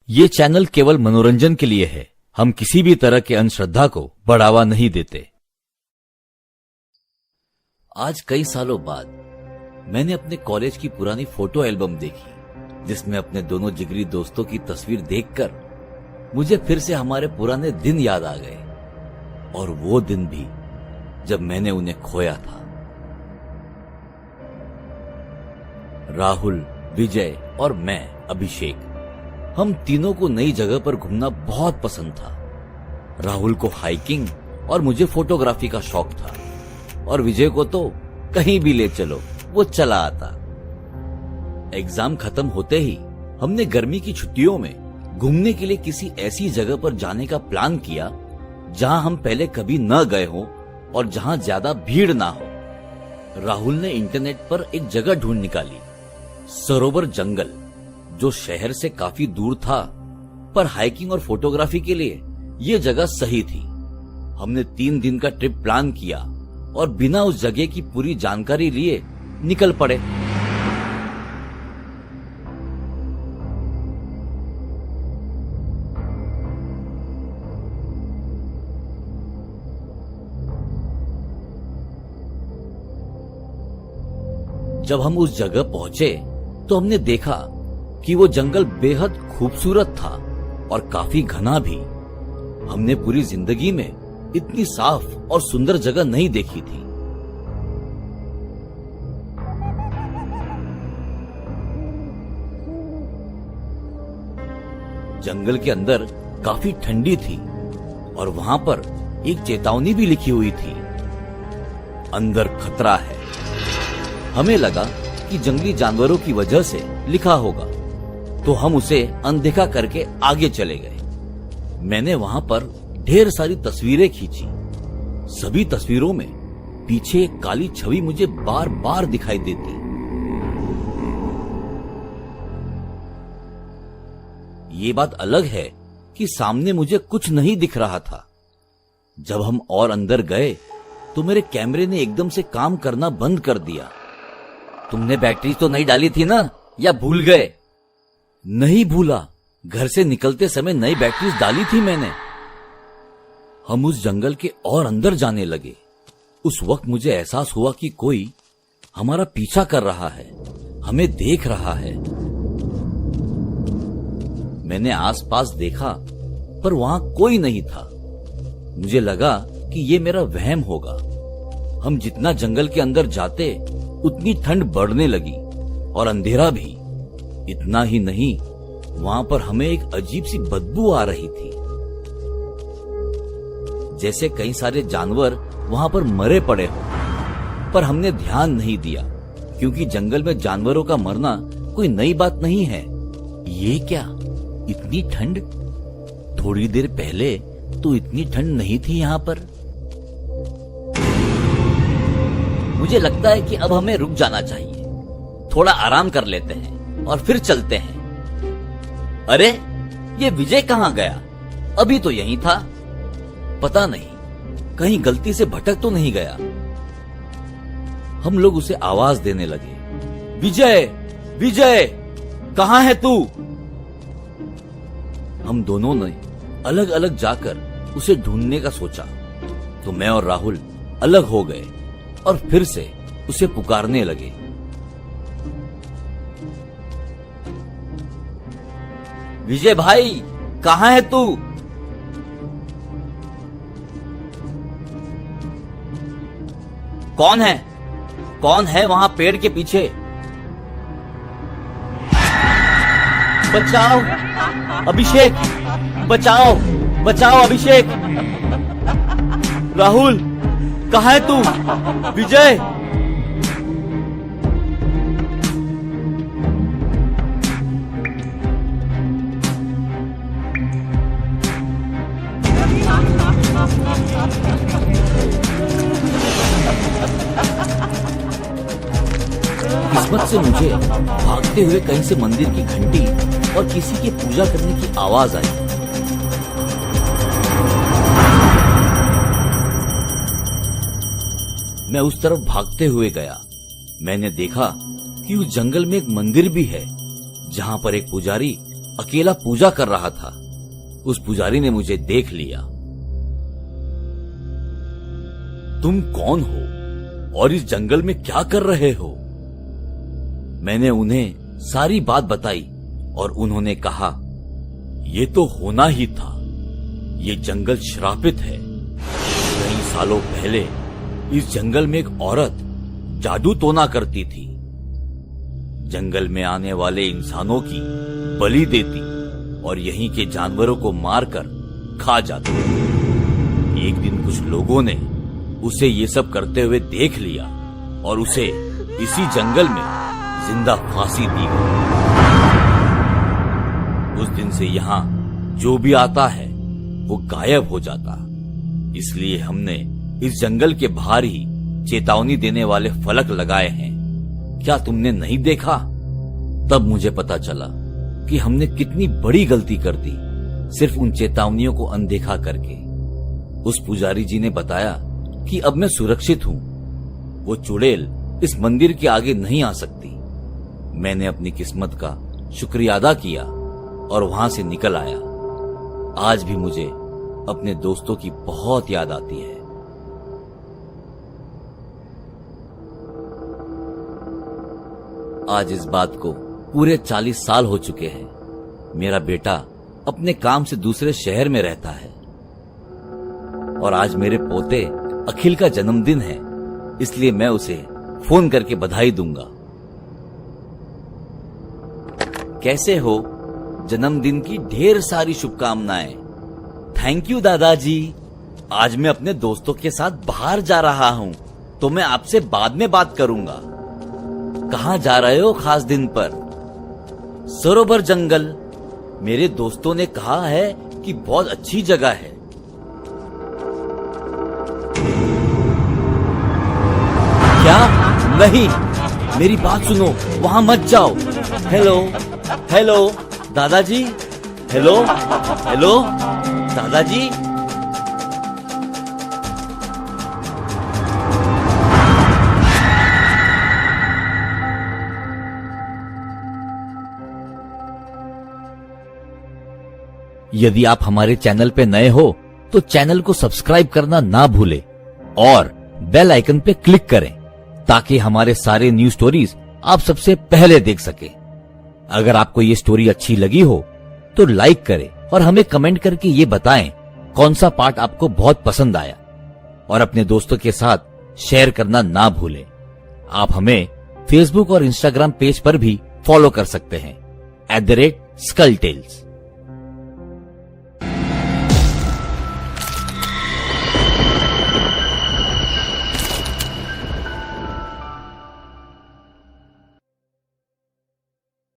ये चैनल केवल मनोरंजन के लिए है। हम किसी भी तरह के अंधश्रद्धा को बढ़ावा नहीं देते। आज कई सालों बाद मैंने अपने कॉलेज की पुरानी फोटो एल्बम देखी, जिसमें अपने दोनों जिगरी दोस्तों की तस्वीर देखकर मुझे फिर से हमारे पुराने दिन याद आ गए, और वो दिन भी जब मैंने उन्हें खोया था। राहुल, विजय और मैं अभिषेक, हम तीनों को नई जगह पर घूमना बहुत पसंद था। राहुल को हाइकिंग और मुझे फोटोग्राफी का शौक था, और विजय को तो कहीं भी ले चलो वो चला आता। एग्जाम खत्म होते ही हमने गर्मी की छुट्टियों में घूमने के लिए किसी ऐसी जगह पर जाने का प्लान किया जहां हम पहले कभी न गए हों और जहां ज्यादा भीड़ ना हो। राहुल ने इंटरनेट पर एक जगह ढूंढ निकाली, सरोवर जंगल, जो शहर से काफी दूर था, पर हाइकिंग और फोटोग्राफी के लिए ये जगह सही थी। हमने 3 दिन का ट्रिप प्लान किया और बिना उस जगह की पूरी जानकारी लिए निकल पड़े। जब हम उस जगह पहुंचे तो हमने देखा कि वो जंगल बेहद खूबसूरत था और काफी घना भी। हमने पूरी जिंदगी में इतनी साफ और सुंदर जगह नहीं देखी थी। जंगल के अंदर काफी ठंडी थी और वहां पर एक चेतावनी भी लिखी हुई थी, अंदर खतरा है। हमें लगा कि जंगली जानवरों की वजह से लिखा होगा, तो हम उसे अनदेखा करके आगे चले गए। मैंने वहां पर ढेर सारी तस्वीरें खींची। सभी तस्वीरों में पीछे एक काली छवि मुझे बार बार दिखाई देती। ये बात अलग है कि सामने मुझे कुछ नहीं दिख रहा था। जब हम और अंदर गए तो मेरे कैमरे ने एकदम से काम करना बंद कर दिया। तुमने बैटरी तो नहीं डाली थी ना, या भूल गए? नहीं भूला, घर से निकलते समय नई बैटरीज डाली थी मैंने। हम उस जंगल के और अंदर जाने लगे। उस वक्त मुझे एहसास हुआ कि कोई हमारा पीछा कर रहा है, हमें देख रहा है। मैंने आसपास देखा पर वहां कोई नहीं था। मुझे लगा कि ये मेरा वहम होगा। हम जितना जंगल के अंदर जाते उतनी ठंड बढ़ने लगी और अंधेरा भी। इतना ही नहीं, वहां पर हमें एक अजीब सी बदबू आ रही थी, जैसे कई सारे जानवर वहां पर मरे पड़े हो। पर हमने ध्यान नहीं दिया, क्योंकि जंगल में जानवरों का मरना कोई नई बात नहीं है। ये क्या, इतनी ठंड? थोड़ी देर पहले तो इतनी ठंड नहीं थी यहाँ पर। मुझे लगता है कि अब हमें रुक जाना चाहिए, थोड़ा आराम कर लेते हैं और फिर चलते हैं। अरे, ये विजय कहाँ गया? अभी तो यहीं था। पता नहीं कहीं गलती से भटक तो नहीं गया। हम लोग उसे आवाज देने लगे, विजय, विजय, कहाँ है तू? हम दोनों ने अलग अलग जाकर उसे ढूंढने का सोचा, तो मैं और राहुल अलग हो गए और फिर से उसे पुकारने लगे। विजय भाई, कहाँ है तू? कौन है? कौन है वहां पेड़ के पीछे? बचाओ अभिषेक, बचाओ, बचाओ अभिषेक। राहुल, कहाँ है तू? विजय, किस्मत से मुझे भागते हुए कहीं से मंदिर की घंटी और किसी की पूजा करने की आवाज आई। मैं उस तरफ भागते हुए गया। मैंने देखा कि उस जंगल में एक मंदिर भी है, जहां पर एक पुजारी अकेला पूजा कर रहा था। उस पुजारी ने मुझे देख लिया। तुम कौन हो और इस जंगल में क्या कर रहे हो? मैंने उन्हें सारी बात बताई और उन्होंने कहा, ये तो होना ही था। ये जंगल श्रापित है। कई सालों पहले इस जंगल में एक औरत जादू टोना करती थी। जंगल में आने वाले इंसानों की बलि देती और यहीं के जानवरों को मारकर खा जाती। एक दिन कुछ लोगों ने उसे ये सब करते हुए देख लिया और उसे इसी जंगल में जिंदा फांसी दी गई। उस दिन से यहाँ जो भी आता है वो गायब हो जाता। इसलिए हमने इस जंगल के बाहर ही चेतावनी देने वाले फलक लगाए हैं। क्या तुमने नहीं देखा? तब मुझे पता चला कि हमने कितनी बड़ी गलती कर दी सिर्फ उन चेतावनियों को अनदेखा करके। उस पुजारी जी ने बताया कि अब मैं सुरक्षित हूं। वो चुड़ैल इस मंदिर के आगे नहीं आ सकती। मैंने अपनी किस्मत का शुक्रिया अदा किया और वहां से निकल आया। आज भी मुझे अपने दोस्तों की बहुत याद आती है। आज इस बात को पूरे 40 साल हो चुके हैं। मेरा बेटा अपने काम से दूसरे शहर में रहता है और आज मेरे पोते अखिल का जन्मदिन है, इसलिए मैं उसे फोन करके बधाई दूंगा। कैसे हो? जन्मदिन की ढेर सारी शुभकामनाएं। थैंक यू दादाजी। आज मैं अपने दोस्तों के साथ बाहर जा रहा हूं, तो मैं आपसे बाद में बात करूंगा। कहां जा रहे हो खास दिन पर? सरोवर जंगल। मेरे दोस्तों ने कहा है कि बहुत अच्छी जगह है। क्या? नहीं, मेरी बात सुनो, वहां मत जाओ। हेलो हेलो दादाजी। हेलो हेलो दादाजी। यदि आप हमारे चैनल पे नए हो तो चैनल को सब्सक्राइब करना ना भूलें और बेल आइकन पे क्लिक करें ताकि हमारे सारे न्यू स्टोरीज आप सबसे पहले देख सकें। अगर आपको ये स्टोरी अच्छी लगी हो तो लाइक करें और हमें कमेंट करके ये बताएं कौन सा पार्ट आपको बहुत पसंद आया, और अपने दोस्तों के साथ शेयर करना ना भूलें। आप हमें फेसबुक और इंस्टाग्राम पेज पर भी फॉलो कर सकते हैं @SkullTales।